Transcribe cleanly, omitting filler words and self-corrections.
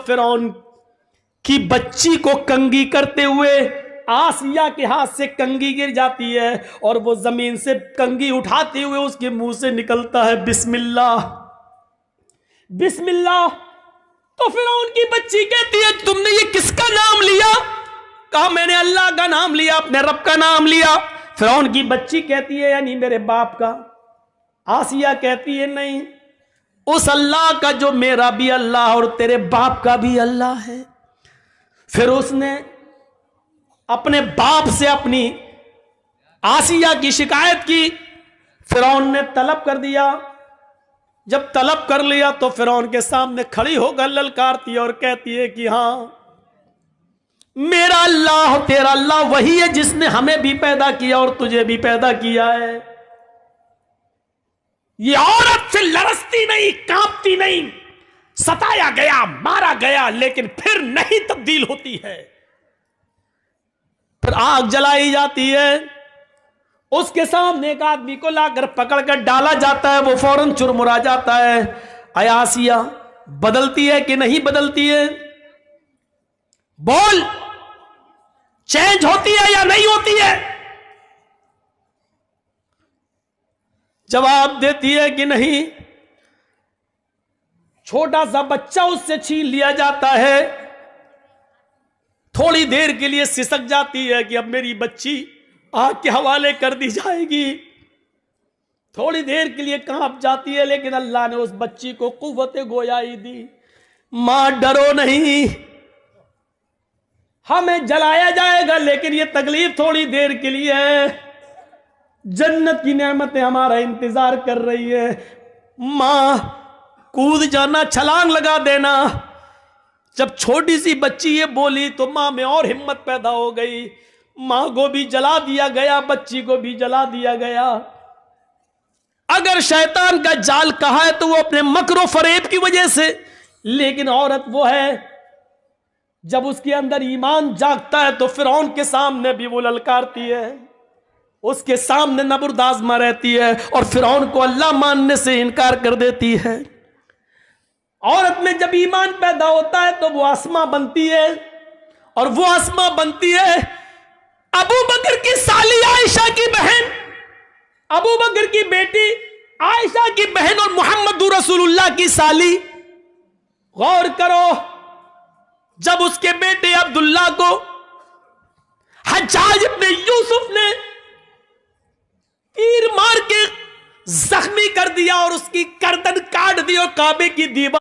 फिरौन की बच्ची को कंगी करते हुए आसिया के हाथ से कंगी गिर जाती है और वो जमीन से कंगी उठाते हुए उसके मुंह से निकलता है बिस्मिल्लाह बिस्मिल्लाह। तो फिरौन की बच्ची कहती है तुमने ये किसका नाम लिया? कहा मैंने अल्लाह का नाम लिया, अपने रब का नाम लिया। फिरौन की बच्ची कहती है यानी मेरे बाप का। आसिया कहती है नहीं, उस अल्लाह का जो मेरा भी अल्लाह और तेरे बाप का भी अल्लाह है। फिर उसने अपने बाप से अपनी आसिया की शिकायत की। फिरौन ने तलब कर दिया। जब तलब कर लिया तो फिरौन के सामने खड़ी होकर ललकारती है और कहती है कि हां, मेरा अल्लाह तेरा अल्लाह वही है जिसने हमें भी पैदा किया और तुझे भी पैदा किया है। ये औरत से लरसती नहीं, कांपती नहीं, सताया गया, मारा गया, लेकिन फिर नहीं तब्दील होती है। फिर आग जलाई जाती है। उसके सामने एक आदमी को लाकर पकड़कर डाला जाता है। वो फौरन चुरमुरा जाता है। आसिया बदलती है कि नहीं बदलती है? बोल, चेंज होती है या नहीं होती है? जवाब देती है कि नहीं। छोटा सा बच्चा उससे छीन लिया जाता है। थोड़ी देर के लिए सिसक जाती है कि अब मेरी बच्ची आग के हवाले कर दी जाएगी। थोड़ी देर के लिए कांप जाती है, लेकिन अल्लाह ने उस बच्ची को कुव्वत गोयाई दी। मां डरो नहीं, हमें जलाया जाएगा, लेकिन ये तकलीफ थोड़ी देर के लिए है। जन्नत की नेमतें हमारा इंतजार कर रही है। मां कूद जाना, छलांग लगा देना। जब छोटी सी बच्ची ये बोली तो मां में और हिम्मत पैदा हो गई। मां को भी जला दिया गया, बच्ची को भी जला दिया गया। अगर शैतान का जाल कहा है तो वो अपने मकरो फरेब की वजह से, लेकिन औरत वो है जब उसके अंदर ईमान जागता है तो फिरौन के सामने भी वो ललकारती है, उसके सामने नबुर्दाज़मा रहती है और फिरौन को अल्लाह मानने से इनकार कर देती है। औरत में जब ईमान पैदा होता है तो वो आसमा बनती है, और वो आसमा बनती है अबू बकर की साली आयशा की बहन, अबू बकर की बेटी आयशा की बहन और मोहम्मद रसूलुल्लाह की साली। गौर करो, जब उसके बेटे अब्दुल्ला को हज्जाज इब्ने यूसुफ ने तीर मार के जख्मी कर दिया और उसकी गर्दन काट दी और काबे की दीवार